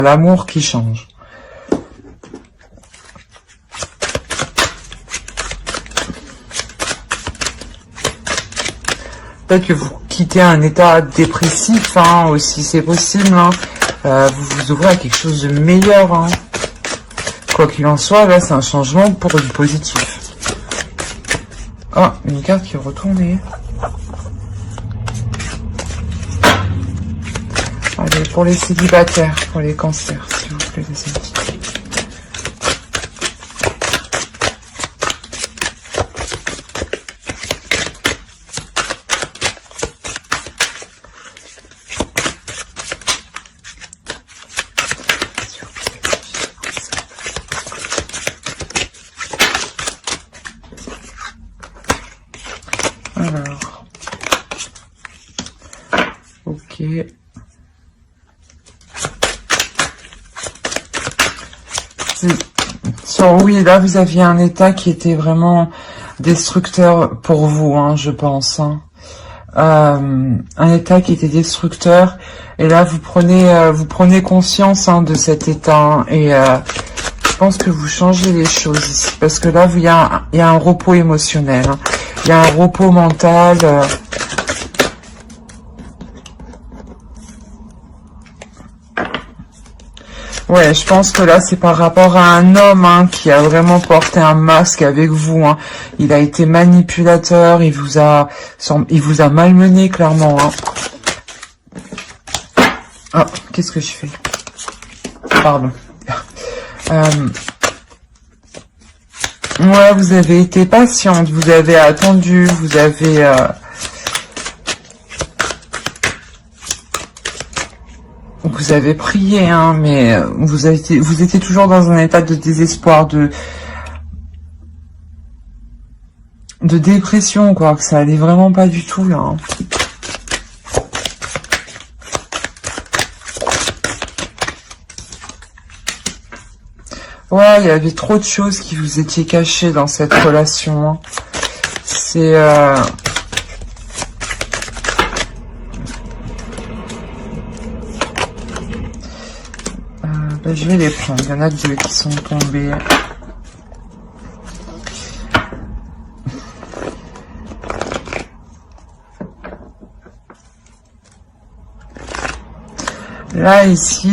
L'amour qui change. Peut-être que vous quittez un état dépressif, hein, aussi, c'est possible. Hein. Vous vous ouvrez à quelque chose de meilleur. Hein. Quoi qu'il en soit, là, c'est un changement pour du positif. Ah, une carte qui est retournée. Allez, pour les célibataires, pour les cancers, s'il vous plaît, les amis. Alors, ok. Oui, là, vous aviez un état qui était vraiment destructeur pour vous, hein, je pense. Hein. Un état qui était destructeur. Et là, vous prenez conscience hein, de cet état. Hein, et je pense que vous changez les choses ici. Parce que là, il y a un repos émotionnel. Hein. Il y a un repos mental. Ouais, je pense que là, c'est par rapport à un homme hein, qui a vraiment porté un masque avec vous. Hein. Il a été manipulateur, il vous a malmené, clairement. Hein. Ah, qu'est-ce que je fais? Pardon. Ouais, vous avez été patiente, vous avez attendu, vous avez... Vous avez prié, hein, mais vous étiez toujours dans un état de désespoir, de dépression, quoi, que ça allait vraiment pas du tout, là. Hein. Ouais, il y avait trop de choses qui vous étaient cachées dans cette relation. Hein. C'est... je vais les prendre. Il y en a deux qui sont tombés. Là, ici...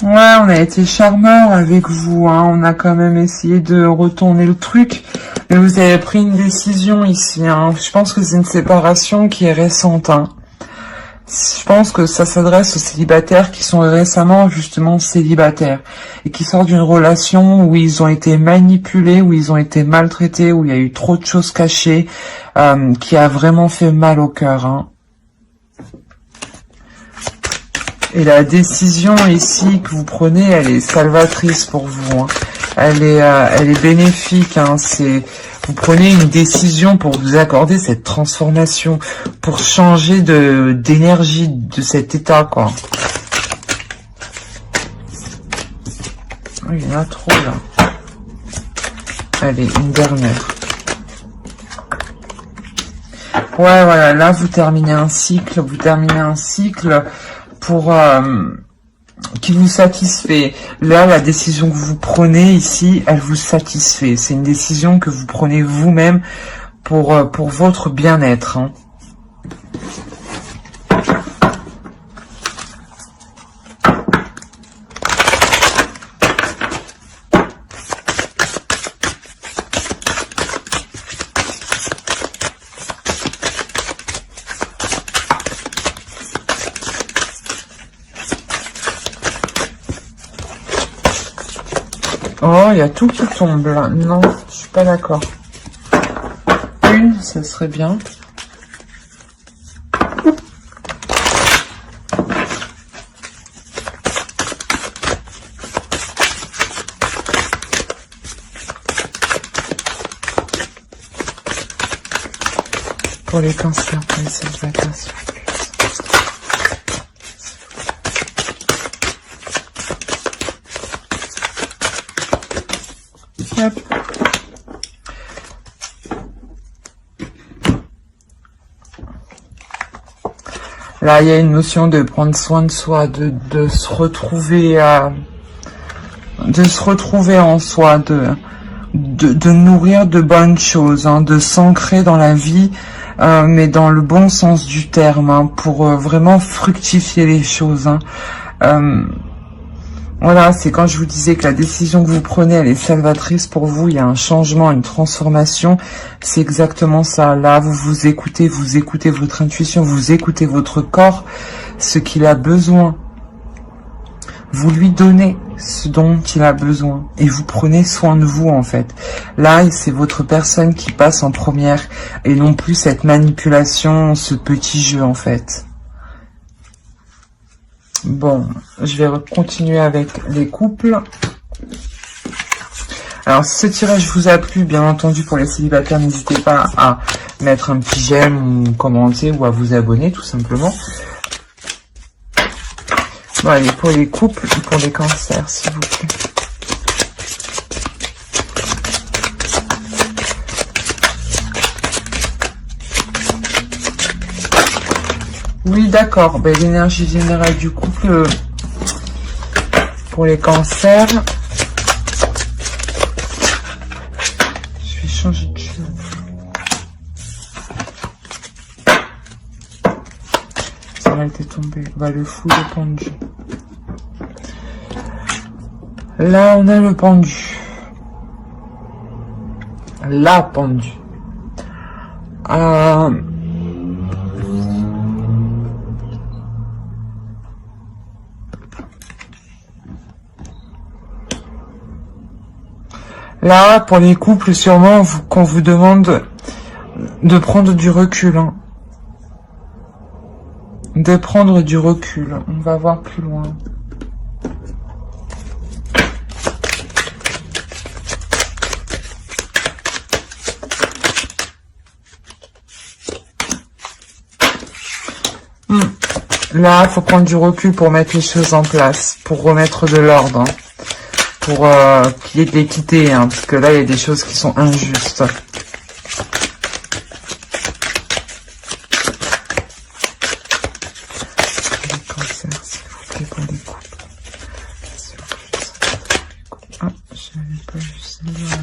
Ouais, on a été charmeur avec vous. Hein. On a quand même essayé de retourner le truc. Mais vous avez pris une décision ici. Hein. Je pense que c'est une séparation qui est récente. Hein. Je pense que ça s'adresse aux célibataires qui sont récemment justement célibataires et qui sortent d'une relation où ils ont été manipulés, où ils ont été maltraités, où il y a eu trop de choses cachées, qui a vraiment fait mal au cœur. Hein. Et la décision ici que vous prenez, elle est salvatrice pour vous. Hein. Elle est bénéfique. Hein. Vous prenez une décision pour vous accorder cette transformation, pour changer d'énergie de cet état, quoi. Il y en a trop, là. Allez, une dernière. Ouais, voilà, là, vous terminez un cycle, pour... qui vous satisfait. Là, la décision que vous prenez ici, elle vous satisfait. C'est une décision que vous prenez vous-même pour votre bien-être. Hein. Oh, il y a tout qui tombe là. Non, je suis pas d'accord. Une, ça serait bien. Pour les cancers, pour les célibataires, s'il vous plaît. Hop. Là, il y a une notion de prendre soin de soi, de se retrouver en soi, de nourrir de bonnes choses, hein, de s'ancrer dans la vie, mais dans le bon sens du terme, hein, pour vraiment fructifier les choses. Hein. Voilà, c'est quand je vous disais que la décision que vous prenez, elle est salvatrice pour vous, il y a un changement, une transformation, c'est exactement ça. Là, vous écoutez votre intuition, vous écoutez votre corps, ce qu'il a besoin. Vous lui donnez ce dont il a besoin et vous prenez soin de vous en fait. Là, c'est votre personne qui passe en première et non plus cette manipulation, ce petit jeu en fait. Bon, je vais continuer avec les couples. Alors, si ce tirage vous a plu, bien entendu, pour les célibataires, n'hésitez pas à mettre un petit j'aime ou commenter ou à vous abonner, tout simplement. Bon, allez, pour les couples et pour les cancers, s'il vous plaît. Oui, d'accord. Ben, l'énergie générale du couple pour les cancers. Je vais changer de chose. Ça a été tombé. Bah, le fou, le pendu. Là, on a le pendu. La pendue. Là, pour les couples, sûrement qu'on vous demande de prendre du recul. Hein. De prendre du recul. On va voir plus loin. Là, il faut prendre du recul pour mettre les choses en place, pour remettre de l'ordre. Hein. Pour qu'il y ait de l'équité, hein, parce que là, il y a des choses qui sont injustes. Les cancers, s'il vous plaît, pour les couples. Ah, j'avais pas vu celle-là.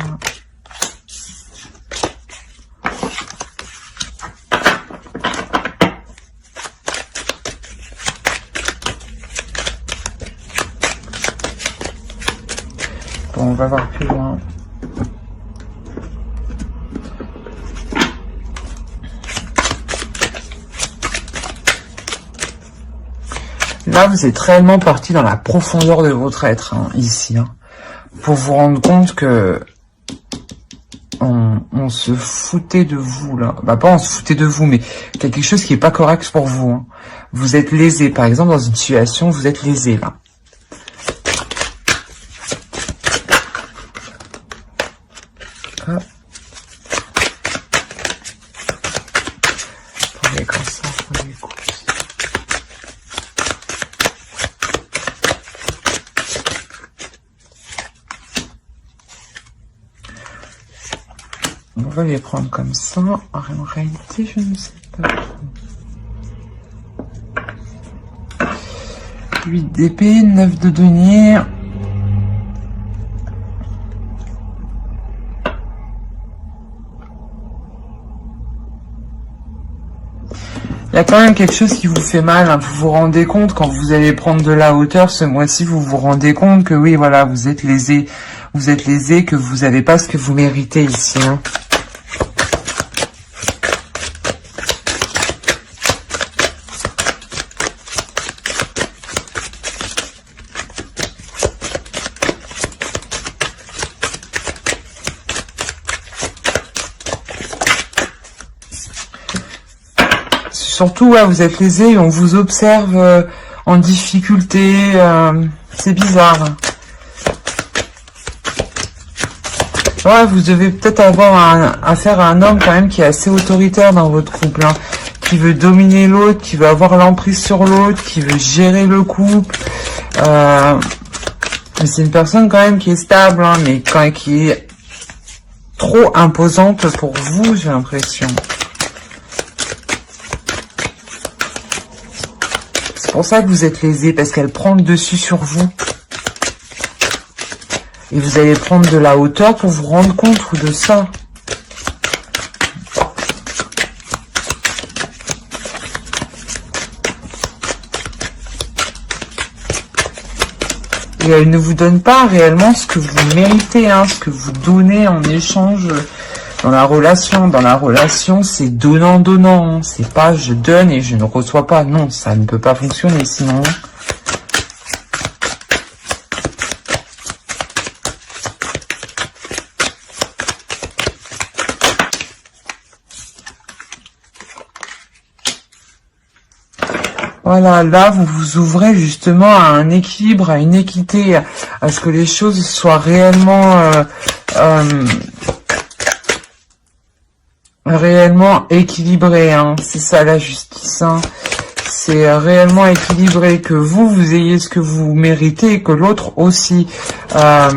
Bon, on va voir plus loin. Là, vous êtes réellement parti dans la profondeur de votre être, hein, ici, hein, pour vous rendre compte que on se foutait de vous, là. Bah, pas on se foutait de vous, mais quelque chose qui est pas correct pour vous. Hein. Vous êtes lésé, par exemple, dans une situation, vous êtes lésé, là. Pour les cancers, pour les couples. On va les prendre comme ça. En réalité, je ne sais pas. 8 d'épée, 9 de denier. Il y a quand même quelque chose qui vous fait mal, hein. Vous vous rendez compte quand vous allez prendre de la hauteur ce mois-ci, vous vous rendez compte que oui, voilà, vous êtes lésé, que vous n'avez pas ce que vous méritez ici. Hein. Surtout, ouais, vous êtes lésé et on vous observe en difficulté. C'est bizarre. Ouais, vous devez peut-être avoir affaire à un homme quand même qui est assez autoritaire dans votre couple. Hein, qui veut dominer l'autre, qui veut avoir l'emprise sur l'autre, qui veut gérer le couple. Mais c'est une personne quand même qui est stable, hein, mais qui est trop imposante pour vous, j'ai l'impression. pour ça que vous êtes lésé, parce qu'elle prend le dessus sur vous. Et vous allez prendre de la hauteur pour vous rendre compte de ça. Et elle ne vous donne pas réellement ce que vous méritez, hein, ce que vous donnez en échange dans la relation. Dans la relation, c'est donnant-donnant. Hein. C'est pas je donne et je ne reçois pas. Non, ça ne peut pas fonctionner sinon. Voilà, là, vous vous ouvrez justement à un équilibre, à une équité, à ce que les choses soient réellement, réellement équilibrées. Hein. C'est ça la justice. Hein. C'est réellement équilibré, que vous ayez ce que vous méritez et que l'autre aussi. Ça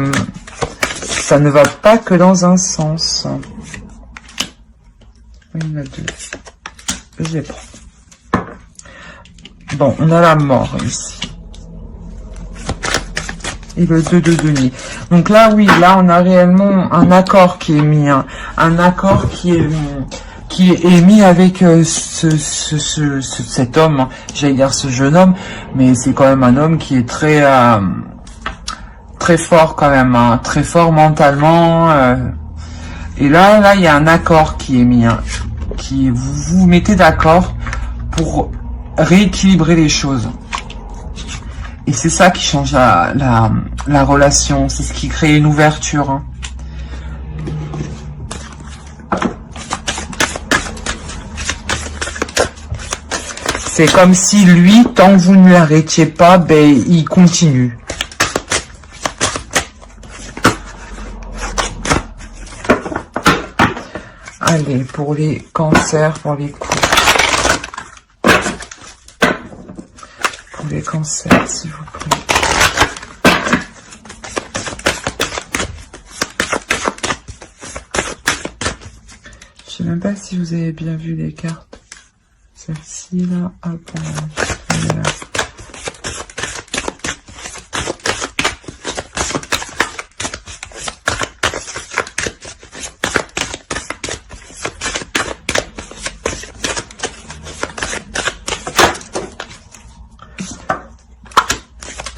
ne va pas que dans un sens. Il y en a deux. Je les prends. Bon, on a la mort ici. Et le 2 de denier. Donc là, oui, là, on a réellement un accord qui est mis. Hein. Un accord qui est mis avec cet homme. Hein. J'allais dire ce jeune homme, mais c'est quand même un homme qui est très fort quand même. Hein. Très fort mentalement. Et là, il y a un accord qui est mis. Hein. Vous vous mettez d'accord pour rééquilibrer les choses. Et c'est ça qui change la relation. C'est ce qui crée une ouverture. Hein. C'est comme si lui, tant que vous ne l'arrêtiez pas, ben, il continue. Allez, pour les cancers, pour les coups. Les cancers, s'il vous plaît. Je sais même pas si vous avez bien vu les cartes. Celle-ci, là, hop, là.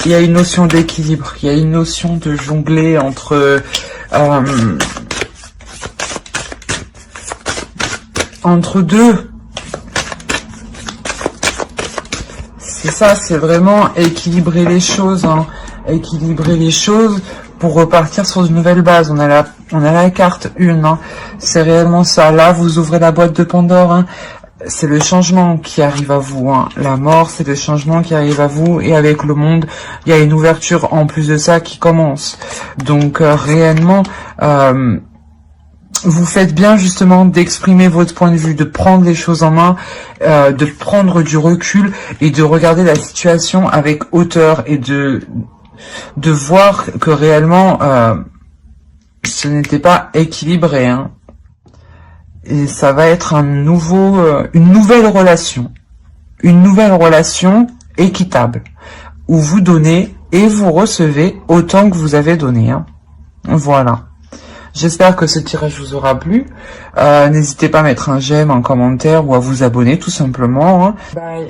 Il y a une notion d'équilibre, il y a une notion de jongler entre deux. C'est ça, c'est vraiment équilibrer les choses, hein. Équilibrer les choses pour repartir sur une nouvelle base. On a la carte 1, hein. C'est réellement ça. Là, vous ouvrez la boîte de Pandore, hein. C'est le changement qui arrive à vous. Hein. La mort, c'est le changement qui arrive à vous. Et avec le monde, il y a une ouverture en plus de ça qui commence. Donc, réellement, vous faites bien justement d'exprimer votre point de vue, de prendre les choses en main, de prendre du recul et de regarder la situation avec hauteur et de voir que réellement, ce n'était pas équilibré. Hein. Et ça va être une nouvelle relation équitable, où vous donnez et vous recevez autant que vous avez donné. Hein. Voilà. J'espère que ce tirage vous aura plu. N'hésitez pas à mettre un j'aime, un commentaire ou à vous abonner tout simplement. Hein. Bye.